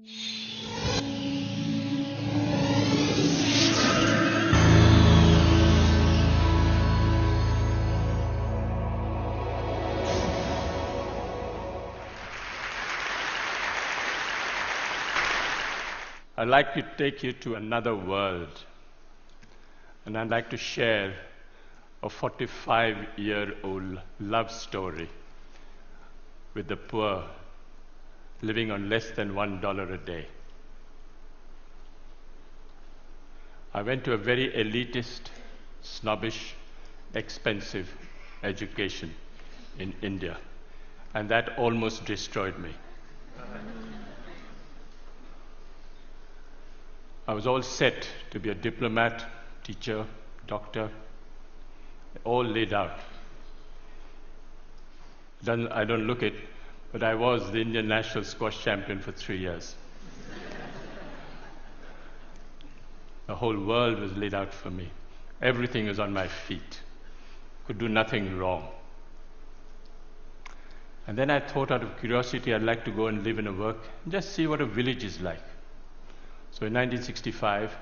I'd like to take you to another world, and I'd like to share a 45-year-old love story with the poor living on less than $1 a day. I went to a very elitist, snobbish, expensive education in India, and that almost destroyed me. I was all set to be a diplomat, teacher, doctor, all laid out. I don't look it, but I was the Indian national squash champion for 3 years. The whole world was laid out for me. Everything was on my feet. Could do nothing wrong. And then I thought, out of curiosity, I'd like to go and live and work, and just see what a village is like. So in 1965,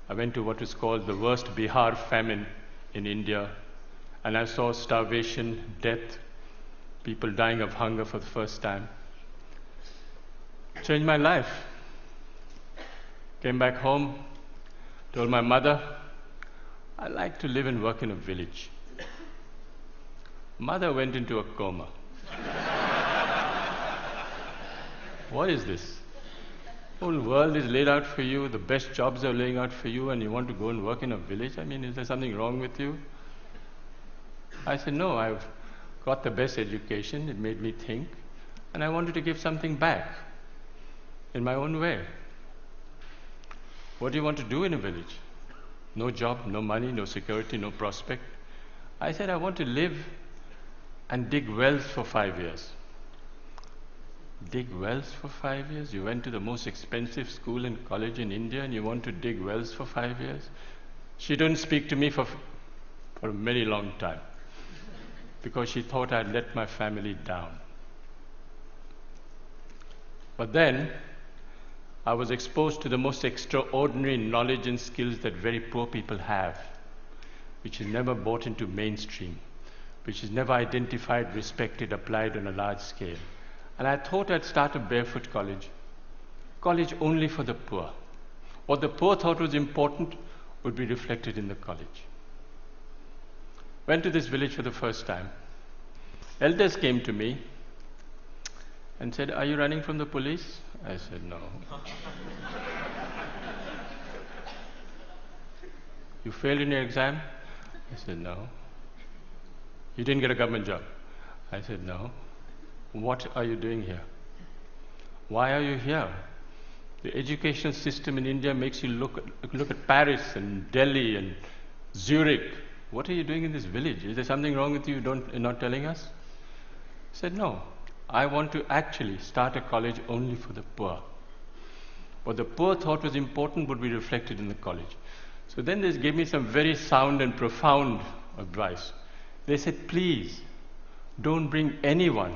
I went to what was called the worst Bihar famine in India, and I saw starvation, death, people dying of hunger for the first time. Changed my life. Came back home, told my mother, I like to live and work in a village. Mother went into a coma. What is this? The whole world is laid out for you, the best jobs are laying out for you, and you want to go and work in a village? I mean, is there something wrong with you? I said, no, I've got the best education, it made me think, and I wanted to give something back in my own way. What do you want to do in a village? No job, no money, no security, no prospect. I said, I want to live and dig wells for 5 years. Dig wells for 5 years? You went to the most expensive school and college in India and you want to dig wells for 5 years? She didn't speak to me for a very long time because she thought I'd let my family down. But then I was exposed to the most extraordinary knowledge and skills that very poor people have, which is never brought into mainstream, which is never identified, respected, applied on a large scale. And I thought I'd start a barefoot college only for the poor. What the poor thought was important would be reflected in the college. Went to this village for the first time. Elders came to me and said, are you running from the police? I said, no. You failed in your exam? I said, no. You didn't get a government job? I said, no. What are you doing here? Why are you here? The educational system in India makes you look at Paris and Delhi and Zurich. What are you doing in this village? Is there something wrong with you you're not telling us? I said, no. I want to actually start a college only for the poor. What the poor thought was important would be reflected in the college. So then they gave me some very sound and profound advice. They said, please, don't bring anyone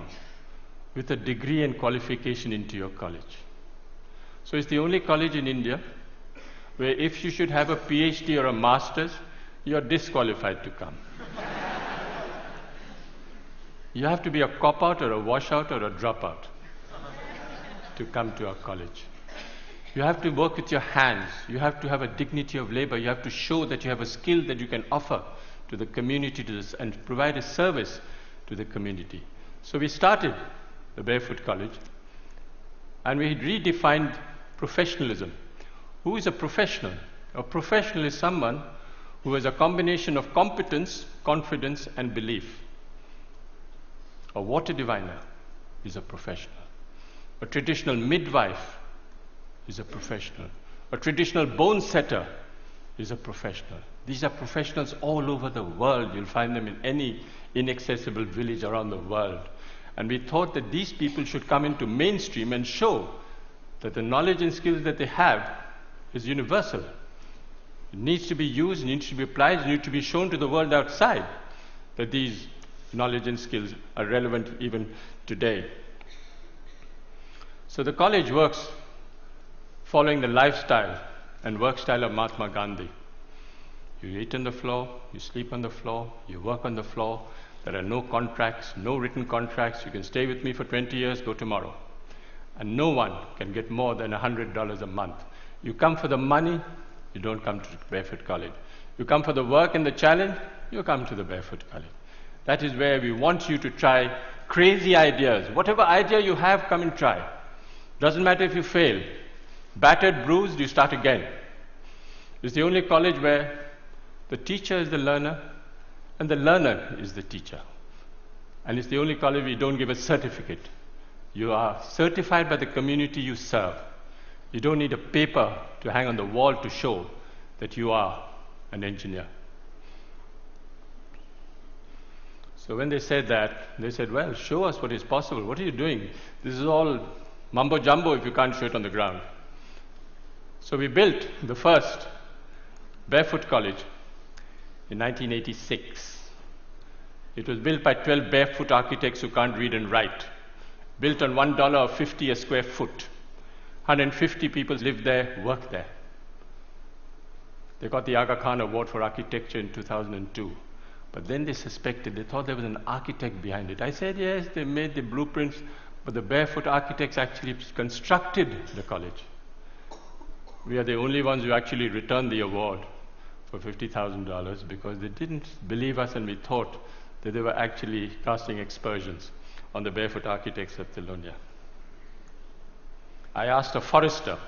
with a degree and qualification into your college. So it's the only college in India where if you should have a PhD or a master's, you're disqualified to come. You have to be a cop-out or a washout or a dropout to come to our college. You have to work with your hands. You have to have a dignity of labor. You have to show that you have a skill that you can offer to the community and provide a service to the community. So we started the Barefoot College, and we redefined professionalism. Who is a professional? A professional is someone who has a combination of competence, confidence, and belief. A water diviner is a professional. A traditional midwife is a professional. A traditional bone setter is a professional. These are professionals all over the world. You'll find them in any inaccessible village around the world. And we thought that these people should come into mainstream and show that the knowledge and skills that they have is universal. It needs to be used, it needs to be applied, it needs to be shown to the world outside that these knowledge and skills are relevant even today. So the college works following the lifestyle and work style of Mahatma Gandhi. You eat on the floor, you sleep on the floor, you work on the floor. There are no contracts, no written contracts. You can stay with me for 20 years, go tomorrow. And no one can get more than $100 a month. You come for the money, you don't come to Barefoot College. You come for the work and the challenge, you come to the Barefoot College. That is where we want you to try crazy ideas. Whatever idea you have, come and try. Doesn't matter if you fail. Battered, bruised, you start again. It's the only college where the teacher is the learner and the learner is the teacher. And it's the only college where you don't give a certificate. You are certified by the community you serve. You don't need a paper to hang on the wall to show that you are an engineer. So when they said that, they said, well, show us what is possible. What are you doing? This is all mumbo jumbo if you can't show it on the ground. So we built the first Barefoot College in 1986. It was built by 12 barefoot architects who can't read and write. Built on $1.50 a square foot. 150 people lived there, worked there. They got the Aga Khan Award for Architecture in 2002. But then they suspected, they thought there was an architect behind it. I said, yes, they made the blueprints, but the barefoot architects actually constructed the college. We are the only ones who actually returned the award for $50,000 because they didn't believe us and we thought that they were actually casting aspersions on the barefoot architects of Thilonia. I asked a forester,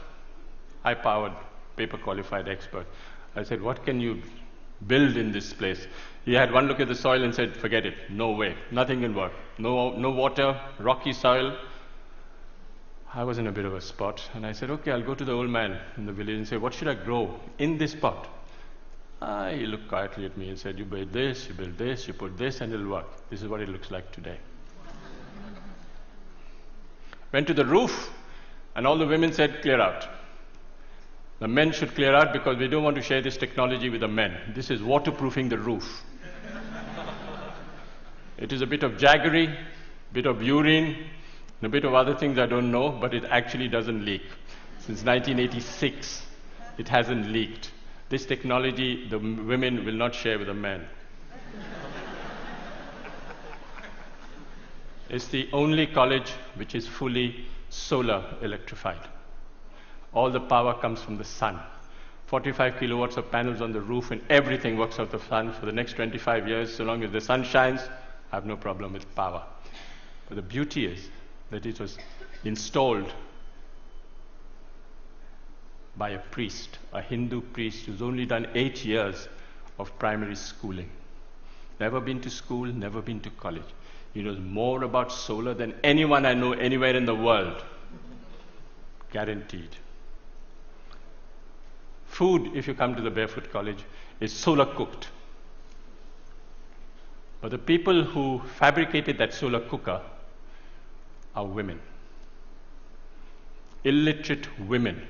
high-powered, paper-qualified expert. I said, what can you build in this place? He had one look at the soil and said, forget it, no way, nothing can work. No water, rocky soil. I was in a bit of a spot, and I said, okay, I'll go to the old man in the village and say, what should I grow in this pot? He looked quietly at me and said, you build this, you put this, and it'll work. This is what it looks like today. Went to the roof, and all the women said, clear out. The men should clear out because we don't want to share this technology with the men. This is waterproofing the roof. It is a bit of jaggery, a bit of urine, and a bit of other things I don't know, but it actually doesn't leak. Since 1986, it hasn't leaked. This technology, the women will not share with the men. It's the only college which is fully solar electrified. All the power comes from the sun. 45 kilowatts of panels on the roof and everything works out of the sun for the next 25 years. So long as the sun shines, I have no problem with power. But the beauty is that it was installed by a priest, a Hindu priest who's only done 8 years of primary schooling. Never been to school, never been to college. He knows more about solar than anyone I know anywhere in the world. Guaranteed. Food, if you come to the Barefoot College, is solar cooked. But the people who fabricated that solar cooker are women. Illiterate women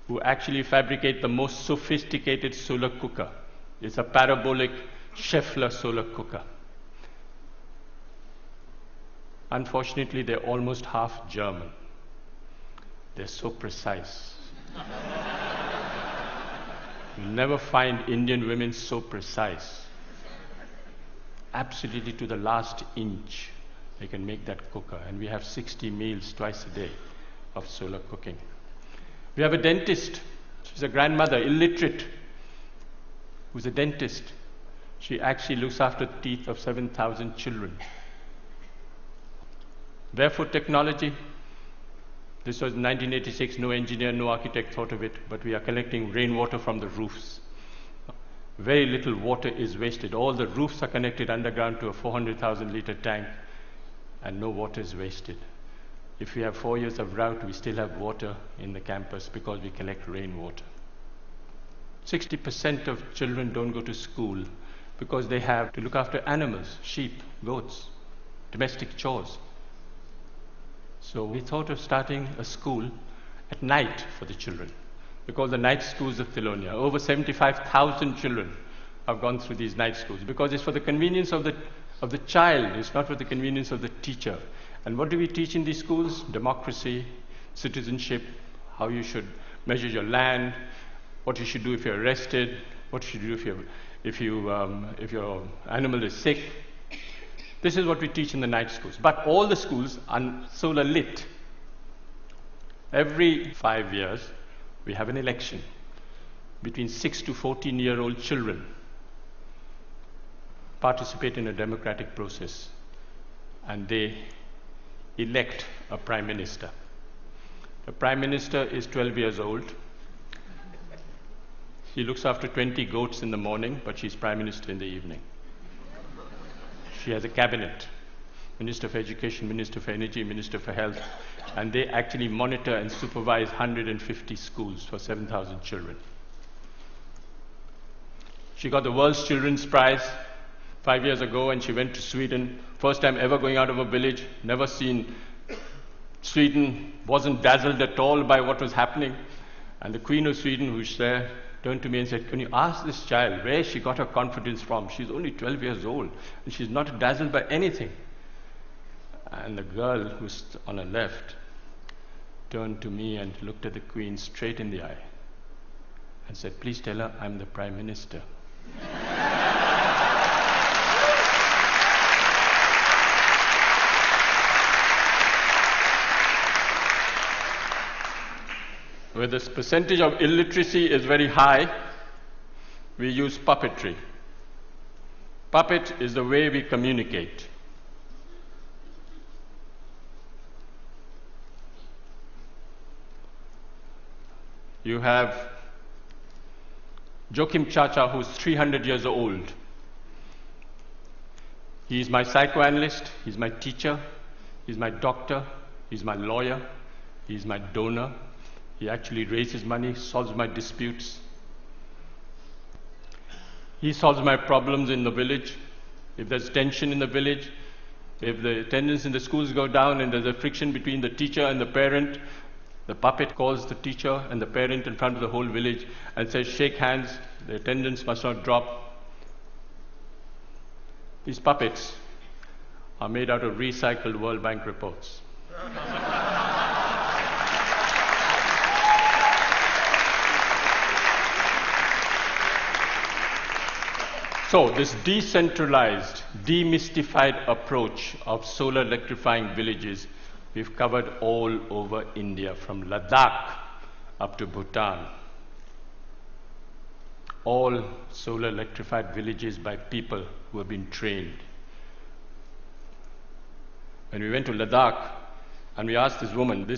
who actually fabricate the most sophisticated solar cooker. It's a parabolic Scheffler solar cooker. Unfortunately, they're almost half German. They're so precise. You'll never find Indian women so precise. Absolutely to the last inch, they can make that cooker. And we have 60 meals twice a day of solar cooking. We have a dentist. She's a grandmother, illiterate, who's a dentist. She actually looks after the teeth of 7,000 children. Barefoot technology. This was 1986, no engineer, no architect thought of it, but we are collecting rainwater from the roofs. Very little water is wasted. All the roofs are connected underground to a 400,000 liter tank, and no water is wasted. If we have 4 years of drought, we still have water in the campus because we collect rainwater. 60% of children don't go to school because they have to look after animals, sheep, goats, domestic chores. So we thought of starting a school at night for the children. We call the night schools of Thilonia. Over 75,000 children have gone through these night schools because it's for the convenience of the child. It's not for the convenience of the teacher. And what do we teach in these schools? Democracy, citizenship, how you should measure your land, what you should do if you're arrested, what you should do if your animal is sick. This is what we teach in the night schools. But all the schools are solar lit. Every 5 years, we have an election between 6 to 14-year-old children participate in a democratic process, and they elect a prime minister. The prime minister is 12 years old. She looks after 20 goats in the morning, but she's prime minister in the evening. She has a cabinet, Minister for Education, Minister for Energy, Minister for Health, and they actually monitor and supervise 150 schools for 7,000 children. She got the World's Children's Prize 5 years ago, and she went to Sweden. First time ever going out of a village, never seen Sweden, wasn't dazzled at all by what was happening. And the Queen of Sweden, who's there, turned to me and said, "Can you ask this child where she got her confidence from? She's only 12 years old, and she's not dazzled by anything." And the girl who's on her left turned to me and looked at the Queen straight in the eye and said, "Please tell her I'm the Prime Minister." Where this percentage of illiteracy is very high, we use puppetry. Puppet is the way we communicate. You have Joachim Chacha, who's 300 years old. He's my psychoanalyst, he's my teacher, he's my doctor, he's my lawyer, he's my donor. He actually raises money, solves my disputes. He solves my problems in the village. If there's tension in the village, if the attendance in the schools go down and there's a friction between the teacher and the parent, the puppet calls the teacher and the parent in front of the whole village and says, "Shake hands, the attendance must not drop." These puppets are made out of recycled World Bank reports. So this decentralized, demystified approach of solar electrifying villages, we've covered all over India, from Ladakh up to Bhutan. All solar electrified villages by people who have been trained. When we went to Ladakh and we asked this woman,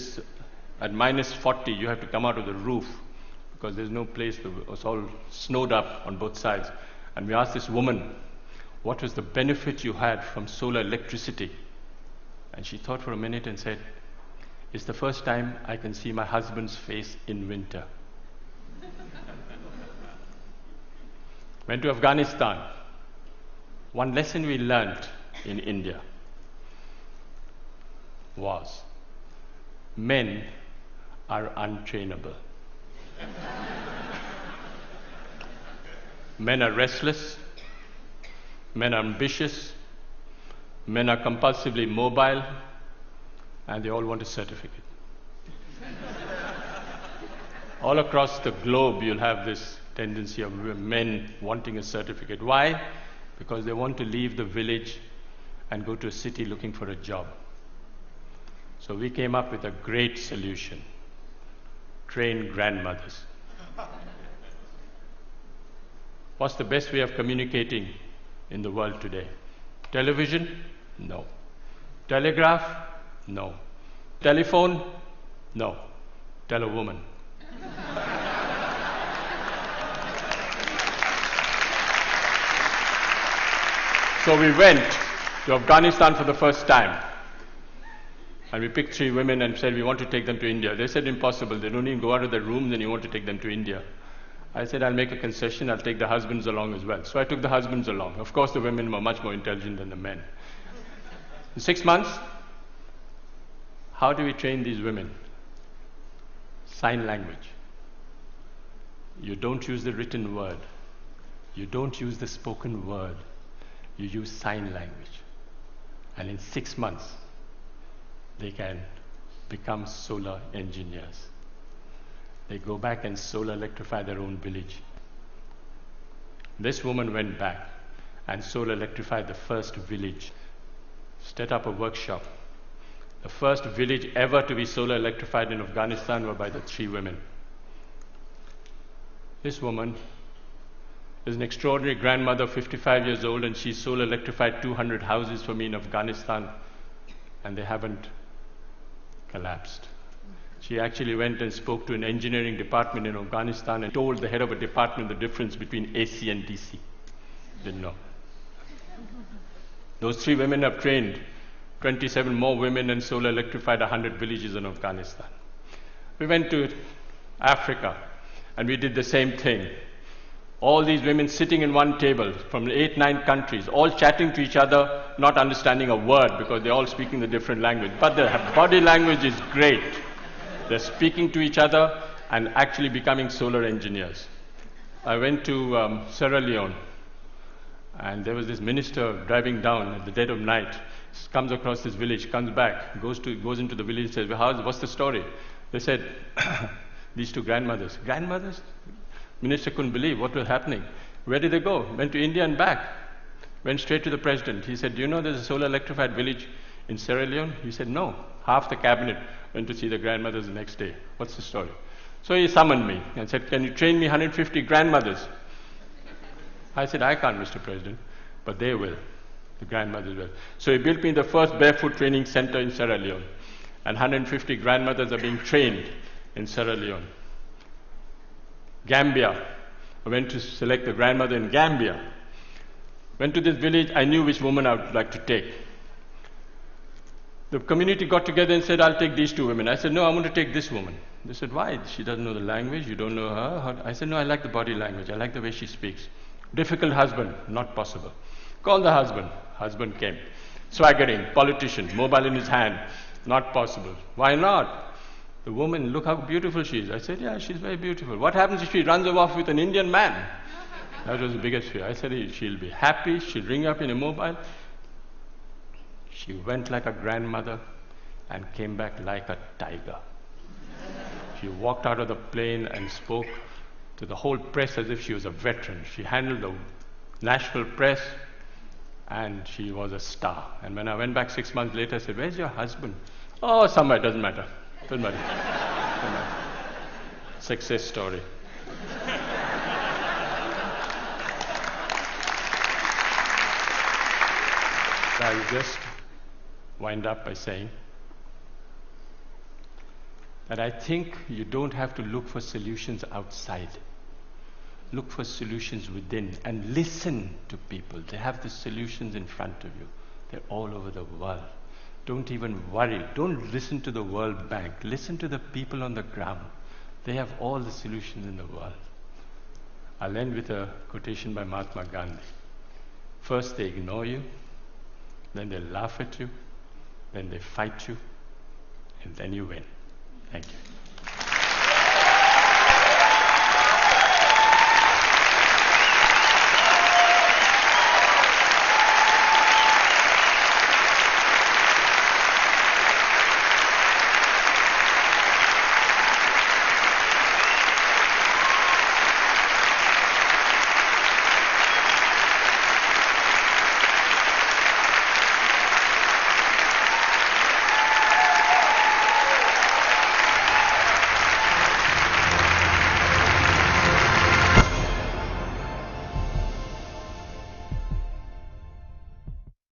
at minus 40 you have to come out of the roof because there's no place, it was all snowed up on both sides. And we asked this woman, what was the benefit you had from solar electricity? And she thought for a minute and said, "It's the first time I can see my husband's face in winter." Went to Afghanistan. One lesson we learned in India was men are untrainable. Men are restless, men are ambitious, men are compulsively mobile, and they all want a certificate. All across the globe, you'll have this tendency of men wanting a certificate. Why? Because they want to leave the village and go to a city looking for a job. So we came up with a great solution: train grandmothers. What's the best way of communicating in the world today? Television? No. Telegraph? No. Telephone? No. Tell a woman. So we went to Afghanistan for the first time. And we picked 3 women and said, we want to take them to India. They said, impossible. They don't even go out of their rooms and you want to take them to India. I said, I'll make a concession, I'll take the husbands along as well. So I took the husbands along. Of course, the women were much more intelligent than the men. In 6 months, how do we train these women? Sign language. You don't use the written word. You don't use the spoken word. You use sign language. And in 6 months, they can become solar engineers. They go back and solar electrify their own village. This woman went back and solar electrified the first village, set up a workshop. The first village ever to be solar electrified in Afghanistan were by the 3 women. This woman is an extraordinary grandmother, 55 years old, and she solar electrified 200 houses for me in Afghanistan, and they haven't collapsed. She actually went and spoke to an engineering department in Afghanistan and told the head of a department the difference between AC and DC. Didn't know. Those 3 women have trained 27 more women and solar electrified 100 villages in Afghanistan. We went to Africa and we did the same thing. All these women sitting in one table from 8, 9 countries, all chatting to each other, not understanding a word because they're all speaking the different language. But their body language is great. They're speaking to each other and actually becoming solar engineers. I went to Sierra Leone, and there was this minister driving down at the dead of night, comes across this village, comes back, goes into the village and says, well, what's the story? They said, these 2 grandmothers. Grandmothers? Minister couldn't believe what was happening. Where did they go? Went to India and back. Went straight to the president. He said, do you know there's a solar electrified village in Sierra Leone? He said, no. Half the cabinet went to see the grandmothers the next day. What's the story? So he summoned me and said, can you train me 150 grandmothers? I said, I can't, Mr. President, but they will. The grandmothers will. So he built me the first barefoot training center in Sierra Leone. And 150 grandmothers are being trained in Sierra Leone. Gambia. I went to select the grandmother in Gambia. Went to this village, I knew which woman I would like to take. The community got together and said, I'll take these 2 women. I said, no, I want to take this woman. They said, why? She doesn't know the language, you don't know her. I said, no, I like the body language, I like the way she speaks. Difficult husband, not possible. Call the husband. Husband came. Swaggering, politician, mobile in his hand, not possible. Why not? The woman, look how beautiful she is. I said, yeah, she's very beautiful. What happens if she runs off with an Indian man? That was the biggest fear. I said, she'll be happy, she'll ring up in a mobile. She went like a grandmother and came back like a tiger. She walked out of the plane and spoke to the whole press as if she was a veteran. She handled the national press and she was a star. And when I went back 6 months later, I said, where's your husband? Oh, somewhere, doesn't matter. Doesn't matter. Doesn't matter. Success story. I'll just wind up by saying that I think you don't have to look for solutions outside. Look for solutions within and listen to people. They have the solutions in front of you. They're all over the world. Don't even worry. Don't listen to the World Bank. Listen to the people on the ground. They have all the solutions in the world. I'll end with a quotation by Mahatma Gandhi. First they ignore you, then they laugh at you, then they fight you, and then you win. Thank you.